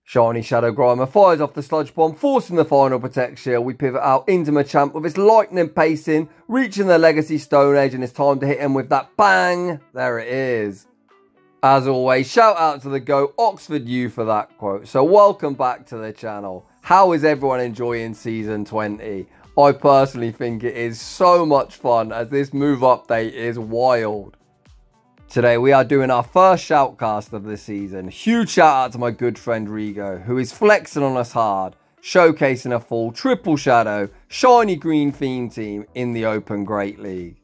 Shiny Shadow Grimer fires off the Sludge Bomb, forcing the final Protect Shield. We pivot out into Machamp with its lightning pacing, reaching the Legacy Stone Age, and it's time to hit him with that bang. There it is. As always, shout out to the GOAT Oxford U for that quote. So welcome back to the channel. How is everyone enjoying Season 20? I personally think it is so much fun as this move update is wild. Today we are doing our first shoutcast of the season. Huge shout out to my good friend Rigo, who is flexing on us hard, showcasing a full triple shadow, shiny green theme team in the Open Great League.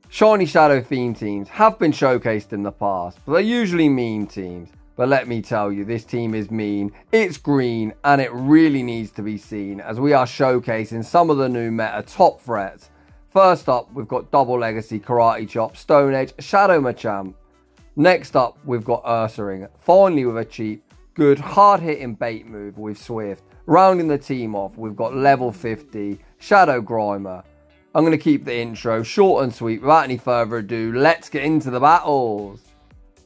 Shiny shadow theme teams have been showcased in the past, but they're usually meme teams. But let me tell you, this team is mean, it's green, and it really needs to be seen as we are showcasing some of the new meta top threats. First up, we've got Double Legacy, Karate Chop, Stone Edge, Shadow Machamp. Next up, we've got Ursaring, finally with a cheap, good, hard-hitting bait move with Swift. Rounding the team off, we've got level 50, Shadow Grimer. I'm going to keep the intro short and sweet. Without any further ado, let's get into the battles.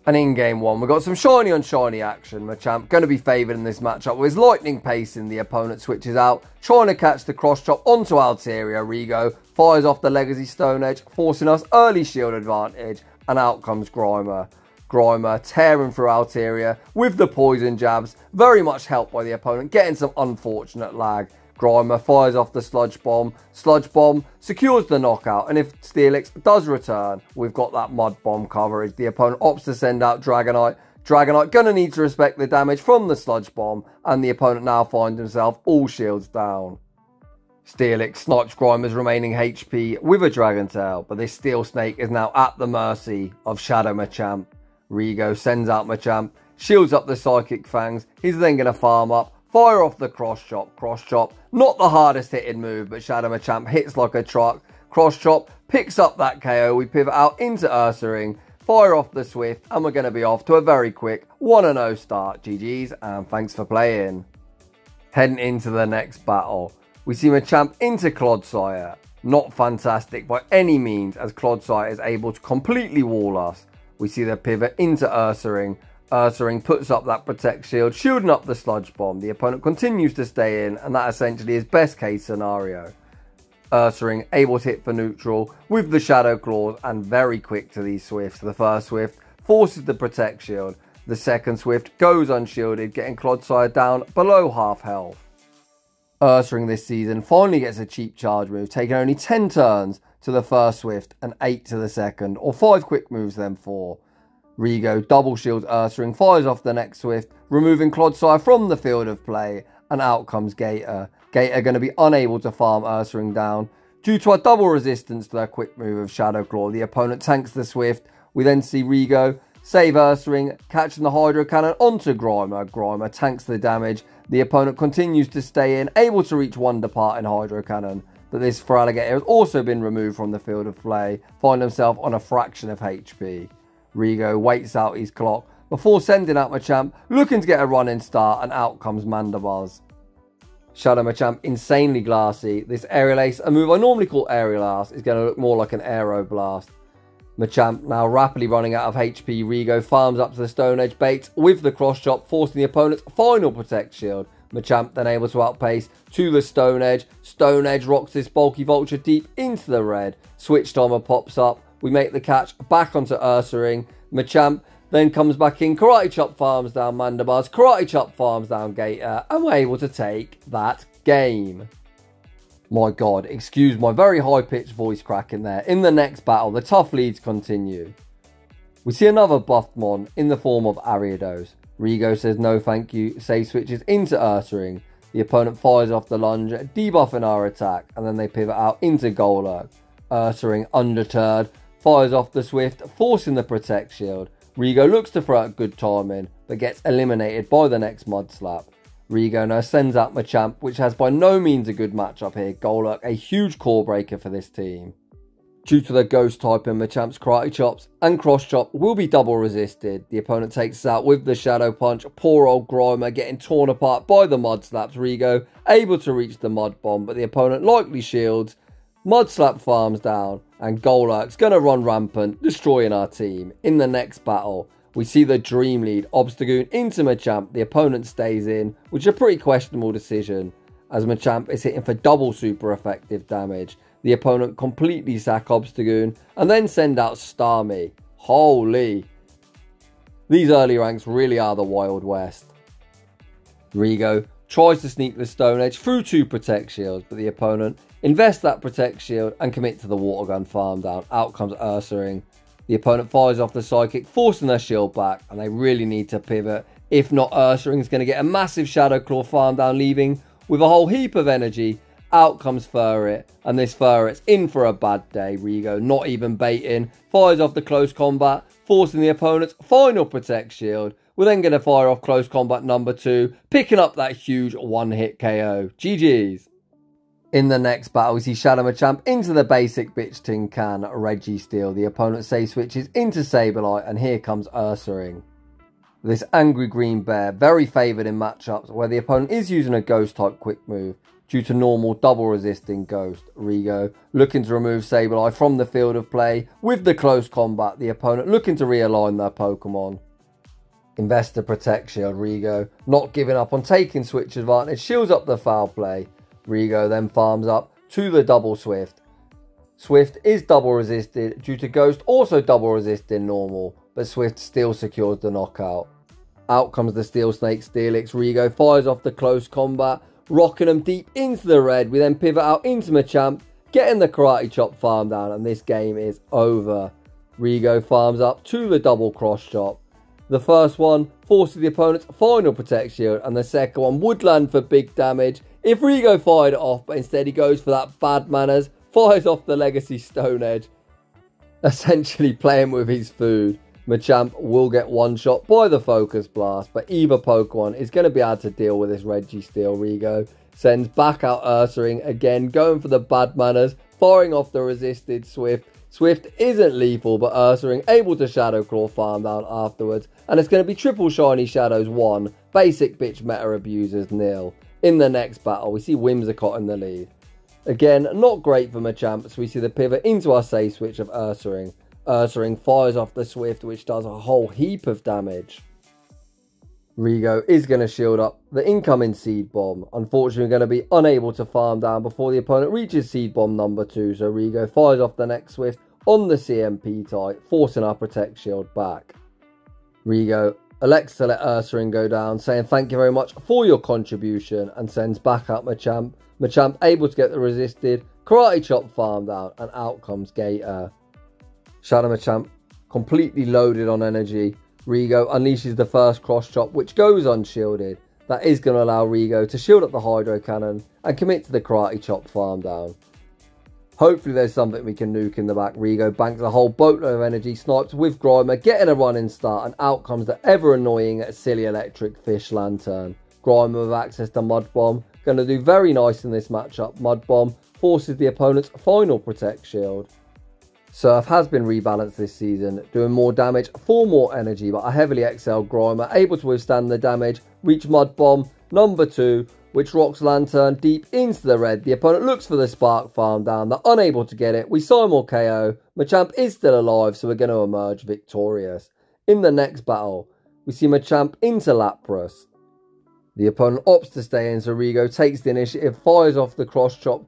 And in game one, we've got some shiny on shiny action. Machamp going to be favoured in this matchup with his lightning pacing. The opponent switches out, trying to catch the cross chop onto Altaria. Rigo fires off the Legacy Stone Edge, forcing us early shield advantage. And out comes Grimer. Grimer tearing through Altaria with the poison jabs. Very much helped by the opponent, getting some unfortunate lag. Grimer fires off the Sludge Bomb. Sludge Bomb secures the knockout, and if Steelix does return, we've got that Mud Bomb coverage. The opponent opts to send out Dragonite. Dragonite gonna need to respect the damage from the Sludge Bomb, and the opponent now finds himself all shields down. Steelix snipes Grimer's remaining HP with a Dragon Tail, but this Steel Snake is now at the mercy of Shadow Machamp. Rigo sends out Machamp, shields up the Psychic Fangs. He's then gonna farm up, fire off the Cross Chop, not the hardest hitting move, but Shadow Machamp hits like a truck. Cross Chop picks up that KO. We pivot out into Ursaring, fire off the Swift, and we're going to be off to a very quick 1-0 start. GG's, and thanks for playing. Heading into the next battle, we see Machamp into Clodsire. Not fantastic by any means, as Clodsire is able to completely wall us. We see the pivot into Ursaring. Ursaring puts up that Protect Shield, shielding up the Sludge Bomb. The opponent continues to stay in, and that essentially is best case scenario. Ursaring able to hit for neutral with the Shadow Claws, and very quick to these Swifts. The first Swift forces the Protect Shield. The second Swift goes unshielded, getting Clodsire down below half health. Ursaring this season finally gets a cheap charge move, taking only 10 turns to the first Swift and 8 to the second, or 5 quick moves then 4. Rigo double shields Ursaring, fires off the next Swift, removing Clodsire from the field of play, and out comes Gator. Gator going to be unable to farm Ursaring down due to a double resistance to their quick move of Shadow Claw. The opponent tanks the Swift. We then see Rigo save Ursaring, catching the Hydro Cannon onto Grimer. Grimer tanks the damage. The opponent continues to stay in, able to reach one departing Hydro Cannon. But this Feraligatr has also been removed from the field of play, finding himself on a fraction of HP. Rigo waits out his clock before sending out Machamp, looking to get a running start, and out comes Mandibuzz. Shadow Machamp insanely glassy. This Aerial Ace, a move I normally call Aerial Ass, is going to look more like an Aero Blast. Machamp now rapidly running out of HP. Rigo farms up to the Stone Edge bait with the Cross Chop, forcing the opponent's final Protect Shield. Machamp then able to outpace to the Stone Edge. Stone Edge rocks this bulky Vulture deep into the red. Switch Timer pops up. We make the catch back onto Ursaring. Machamp then comes back in. Karate Chop farms down Mandibuzz. Karate Chop farms down Gator. And we're able to take that game. My God, excuse my very high-pitched voice crack in there. In the next battle, the tough leads continue. We see another buffed mon in the form of Ariados. Rigo says no thank you. Save switches into Ursaring. The opponent fires off the lunge, debuffing our attack. And then they pivot out into Golurk. Ursaring undeterred, fires off the Swift, forcing the Protect Shield. Rigo looks to throw out good timing, but gets eliminated by the next Mud Slap. Rigo now sends out Machamp, which has by no means a good matchup here. Golurk, a huge core breaker for this team. Due to the Ghost type in Machamp's Karate Chops and Cross Chop will be double resisted. The opponent takes us out with the Shadow Punch. Poor old Grimer getting torn apart by the Mud Slaps. Rigo able to reach the Mud Bomb, but the opponent likely shields. Mud Slap farms down, and Golurk's going to run rampant, destroying our team. In the next battle, We see the Dream Lead Obstagoon into Machamp. The opponent stays in, which is a pretty questionable decision, as Machamp is hitting for double super effective damage. The opponent completely sack Obstagoon and then send out Starmie. Holy. These early ranks really are the Wild West. Rigo tries to sneak the Stone Edge through 2 Protect Shields, but the opponent invests that Protect Shield and commit to the Water Gun farm down. Out comes Ursaring. The opponent fires off the Psychic, forcing their shield back, and they really need to pivot. If not, Ursaring is going to get a massive Shadow Claw farm down, leaving with a whole heap of energy. Out comes Furret, and this Furret's in for a bad day. Rigo, not even baiting, fires off the Close Combat, forcing the opponent's final Protect Shield. We're then going to fire off Close Combat number 2, picking up that huge one-hit KO. GG's. In the next battle, we see Shadow Machamp into the basic bitch tin can, Registeel. The opponent safe switches into Sableye, and here comes Ursaring. This angry green bear, very favoured in matchups where the opponent is using a ghost type quick move due to normal double resisting ghost. Rigo looking to remove Sableye from the field of play with the close combat. The opponent looking to realign their Pokemon. Invest the Protect Shield. Rigo not giving up on taking switch advantage, shields up the foul play. Rigo then farms up to the double Swift. Swift is double resisted due to Ghost also double resisting normal, but Swift still secures the knockout. Out comes the Steel Snake Steelix. Rigo fires off the close combat, rocking them deep into the red. We then pivot out into Machamp, getting the Karate Chop farm down, and this game is over. Rigo farms up to the double cross chop. The first one forces the opponent's final Protect Shield, and the second one would land for big damage if Rigo fired it off, but instead he goes for that bad manners, fires off the Legacy Stone Edge, essentially playing with his food. Machamp will get one shot by the Focus Blast, but either Pokemon is going to be able to deal with this Registeel. Rigo sends back out Ursaring again, going for the bad manners, firing off the resisted Swift. Swift isn't lethal, but Ursaring able to Shadow Claw farm down afterwards, and it's going to be triple Shiny Shadows 1, basic bitch meta abusers 0. In the next battle, we see Whimsicott in the lead. Again, not great for Machamp, so we see the pivot into our safe switch of Ursaring. Ursaring fires off the Swift, which does a whole heap of damage. Rigo is going to shield up the incoming Seed Bomb. Unfortunately, we're going to be unable to farm down before the opponent reaches Seed Bomb number 2, so Rigo fires off the next Swift on the CMP type, forcing our Protect Shield back. Rigo elects to let Ursaring go down, saying thank you very much for your contribution, and sends back out Machamp. Machamp able to get the resisted Karate Chop farm down, and out comes Gator. Shadow Machamp completely loaded on energy. Rigo unleashes the first cross chop, which goes unshielded. That is going to allow Rigo to shield up the Hydro Cannon and commit to the Karate Chop farm down. Hopefully there's something we can nuke in the back. Rigo banks a whole boatload of energy, snipes with Grimer, getting a running start, and out comes the ever annoying silly electric fish lantern. Grimer with access to Mud Bomb, going to do very nice in this matchup. Mud Bomb forces the opponent's final Protect Shield. Surf has been rebalanced this season, doing more damage for more energy, but a heavily excelled Grimer able to withstand the damage, reach Mud Bomb number 2, which rocks Lantern deep into the red. The opponent looks for the Spark farm down, they're unable to get it. We Simul KO, Machamp is still alive, so we're going to emerge victorious. In the next battle, we see Machamp into Lapras. The opponent opts to stay in, so Rigo takes the initiative, fires off the cross chop,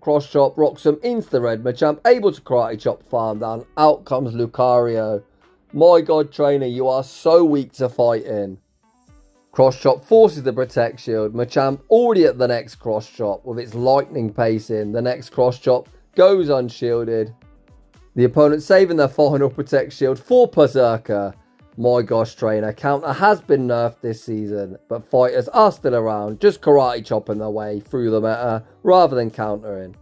rocks him into the red. Machamp able to Karate Chop farm down. Out comes Lucario. My god, trainer, you are so weak to fighting. Cross chop forces the Protect Shield. Machamp already at the next cross chop with its lightning pacing. The next cross chop goes unshielded. The opponent saving their final Protect Shield for Berserker. My gosh, trainer, counter has been nerfed this season, but fighters are still around, just Karate Chopping their way through the meta rather than countering.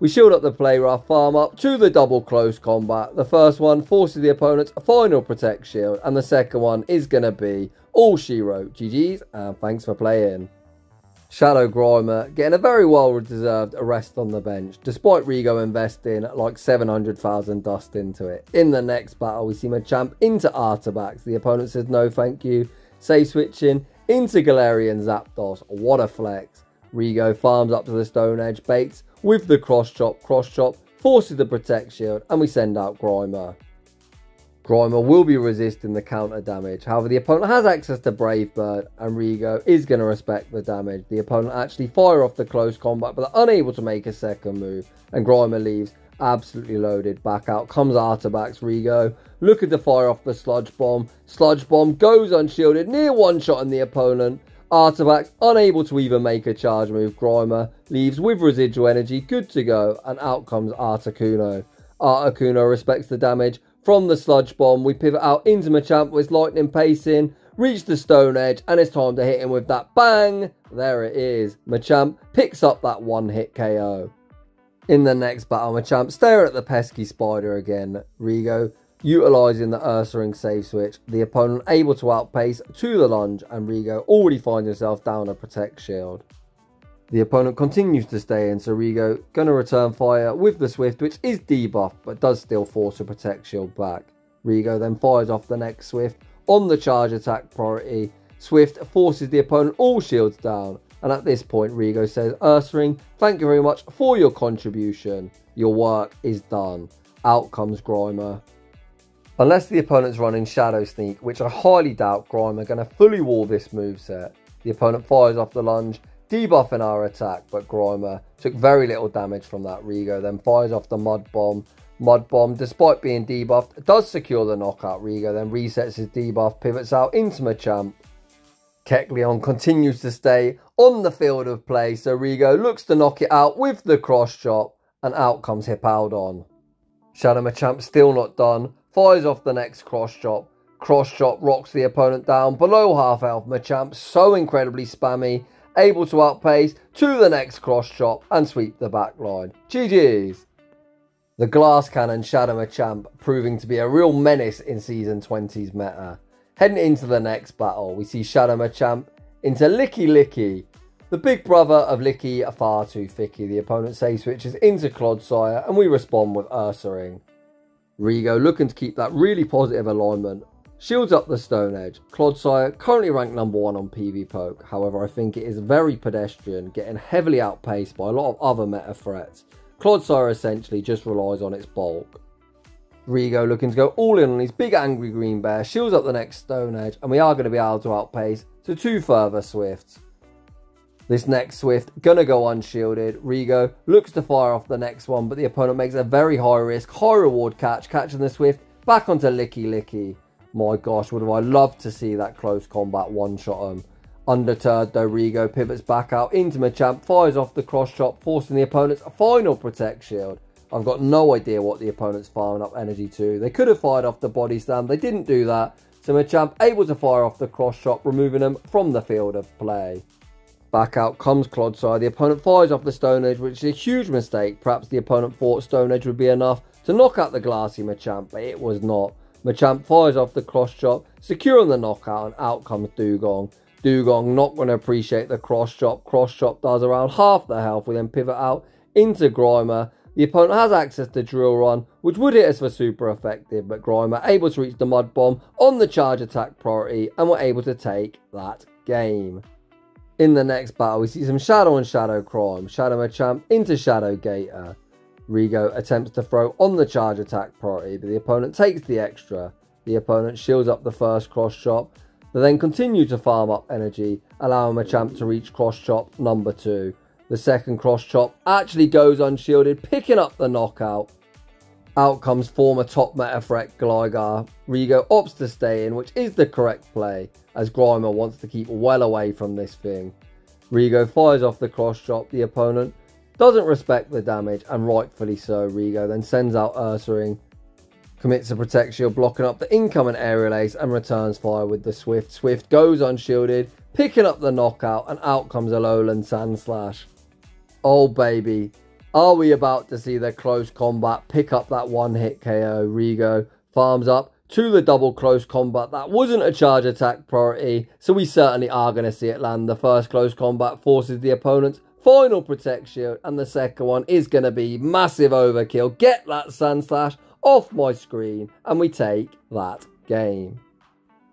We shield up the play rough, farm up to the double close combat. The first one forces the opponent's final Protect Shield, and the second one is going to be all she wrote. GG's, and thanks for playing. Shadow Grimer getting a very well-deserved rest on the bench, despite Rigo investing like 700,000 dust into it. In the next battle, we see Machamp into Artabax. The opponent says no thank you, safe switching into Galarian Zapdos. What a flex. Rigo farms up to the Stone Edge, baits with the cross chop, forces the Protect Shield, and we send out Grimer. Grimer will be resisting the counter damage. However, the opponent has access to Brave Bird, and Rigo is going to respect the damage. The opponent actually fire off the close combat, but they're unable to make a second move, and Grimer leaves absolutely loaded. Back out comes Artabax. Rigo looking to fire off the Sludge Bomb. Sludge Bomb goes unshielded, near one-shotting the opponent. Artabax unable to even make a charge move. Grimer leaves with residual energy, good to go, and out comes Articuno. Articuno respects the damage from the Sludge Bomb. We pivot out into Machamp with lightning pacing, reach the Stone Edge, and it's time to hit him with that bang. There it is. Machamp picks up that one-hit KO. In the next battle, Machamp staring at the pesky spider again. Rigo utilising the Ursaring save switch. The opponent able to outpace to the lunge, and Rigo already finds himself down a Protect Shield. The opponent continues to stay in, so Rigo gonna return fire with the Swift, which is debuffed, but does still force a Protect Shield back. Rigo then fires off the next Swift on the charge attack priority. Swift forces the opponent all shields down, and at this point Rigo says, Ursaring, thank you very much for your contribution. Your work is done. Out comes Grimer. Unless the opponent's running Shadow Sneak, which I highly doubt, Grimer gonna fully wall this moveset. The opponent fires off the lunge, debuffing our attack, but Grimer took very little damage from that. Rigo then fires off the Mud Bomb. Mud Bomb, despite being debuffed, does secure the knockout. Rigo then resets his debuff, pivots out into Machamp. Kecleon continues to stay on the field of play, so Rigo looks to knock it out with the cross chop, and out comes Hippowdon. Shadow Machamp still not done, fires off the next cross chop. Cross chop rocks the opponent down below half health. Machamp so incredibly spammy, able to outpace to the next cross chop and sweep the back line. GG's. The Glass Cannon Shadow Machamp proving to be a real menace in Season 20's meta. Heading into the next battle, we see Shadow Machamp into Licky Licky. The big brother of Licky are far too thicky. The opponent save switches into Clodsire, and we respond with Ursaring. Rigo looking to keep that really positive alignment. Shields up the Stone Edge. Clodsire currently ranked number 1 on PvPoke. However, I think it is very pedestrian, getting heavily outpaced by a lot of other meta threats. Clodsire essentially just relies on its bulk. Rigo looking to go all in on his big angry green bear. Shields up the next Stone Edge, and we are going to be able to outpace to 2 further Swifts. This next Swift gonna go unshielded. Rigo looks to fire off the next one, but the opponent makes a very high risk, high reward catch, catching the Swift back onto Licky Licky. My gosh, would have I loved to see that close combat one-shot him. Undeterred though, Rigo pivots back out into Machamp, fires off the cross chop, forcing the opponent's final Protect Shield. I've got no idea what the opponent's firing up energy to. They could have fired off the body slam, they didn't do that, so Machamp able to fire off the cross chop, removing him from the field of play. Back out comes Clodsire. The opponent fires off the Stone Edge, which is a huge mistake. Perhaps the opponent thought Stone Edge would be enough to knock out the glassy Machamp, but it was not. Machamp fires off the cross chop, securing the knockout, and out comes Dugong. Dugong not going to appreciate the cross chop. Cross chop does around half the health. We then pivot out into Grimer. The opponent has access to Drill Run, which would hit us for super effective, but Grimer able to reach the Mud Bomb on the charge attack priority, and we're able to take that game. In the next battle, we see some Shadow and Shadow Crime. Shadow Machamp into Shadow Gator. Rigo attempts to throw on the charge attack priority, but the opponent takes the extra. The opponent shields up the first cross chop. They then continue to farm up energy, allowing Machamp to reach cross chop number 2. The second cross chop actually goes unshielded, picking up the knockout. Out comes former top meta threat Gligar. Rigo opts to stay in, which is the correct play, as Grimer wants to keep well away from this thing. Rigo fires off the cross chop. The opponent doesn't respect the damage, and rightfully so. Rigo then sends out Ursaring, commits a Protect Shield, blocking up the incoming aerial ace, and returns fire with the Swift. Swift goes unshielded, picking up the knockout, and out comes Alolan Sandslash. Oh baby, are we about to see the close combat pick up that one-hit KO? Rigo farms up to the double close combat. That wasn't a charge attack priority, so we certainly are going to see it land. The first close combat forces the opponent's final Protect Shield, and the second one is going to be massive overkill. Get that Sandslash off my screen, and we take that game.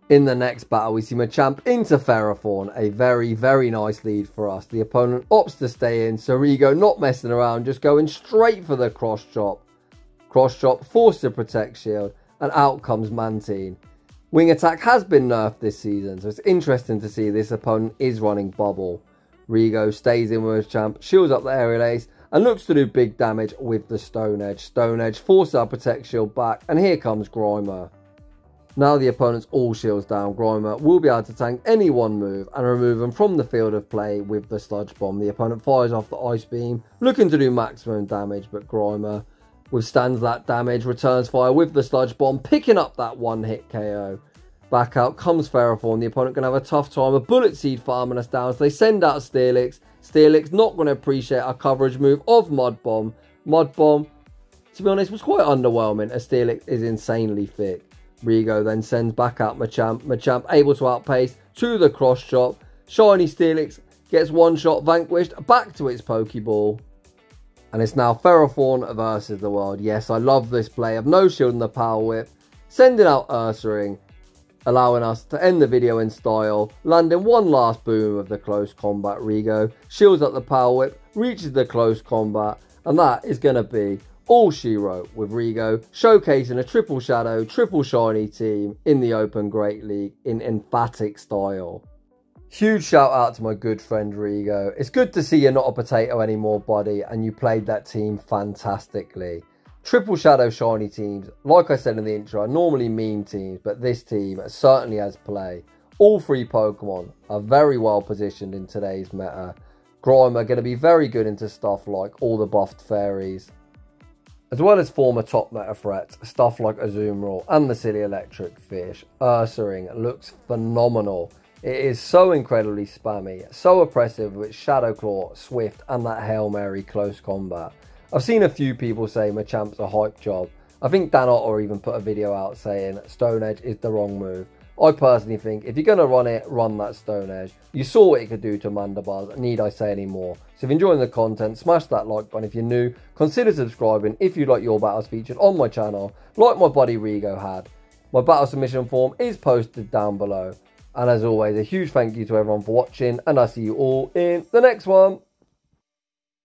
In the next battle, we see Machamp into Ferrothorn, a very, very nice lead for us. The opponent opts to stay in, so Rigo not messing around, just going straight for the cross chop. Cross chop forces a Protect Shield, and out comes Mantine. Wing attack has been nerfed this season, so it's interesting to see this opponent is running bubble. Rigo stays in with Machamp, shields up the aerial ace, and looks to do big damage with the Stone Edge. Stone Edge forces our Protect Shield back, and here comes Grimer. Now the opponent's all shields down, Grimer will be able to tank any one move and remove them from the field of play with the Sludge Bomb. The opponent fires off the Ice Beam, looking to do maximum damage, but Grimer withstands that damage, returns fire with the Sludge Bomb, picking up that one hit KO. Back out comes Ferrothorn. The opponent can have a tough time. A Bullet Seed farming us down, so they send out Steelix. Steelix not going to appreciate our coverage move of Mud Bomb. Mud Bomb, to be honest, was quite underwhelming as Steelix is insanely thick. Rigo then sends back out Machamp. Machamp able to outpace to the cross chop. Shiny Steelix gets one shot vanquished back to its Pokeball. And it's now Ferrothorn versus the world. Yes, I love this play of no shield and the Power Whip. Sending out Ursaring, allowing us to end the video in style, landing one last boom of the close combat. Rigo shields up the Power Whip, reaches the close combat, and that is going to be all she wrote, with Rigo showcasing a triple shadow, triple shiny team in the Open Great League in emphatic style. Huge shout out to my good friend Rigo. It's good to see you're not a potato anymore, buddy, and you played that team fantastically. Triple shadow shiny teams, like I said in the intro, are normally meme teams, but this team certainly has play. All three Pokemon are very well positioned in today's meta. Grimer going to be very good into stuff like all the buffed fairies, as well as former top meta threats, stuff like Azumeril and the silly electric fish. Ursaring looks phenomenal. It is so incredibly spammy, so oppressive with Shadow Claw, Swift, and that Hail Mary close combat. I've seen a few people say Machamp's a hype job. I think Dan Otter even put a video out saying Stone Edge is the wrong move. I personally think if you're going to run it, run that Stone Edge. You saw what it could do to Mandibuzz, need I say any more? So if you're enjoying the content, smash that like button. If you're new, consider subscribing if you'd like your battles featured on my channel, like my buddy Rigo had. My battle submission form is posted down below. And as always, a huge thank you to everyone for watching, and I'll see you all in the next one.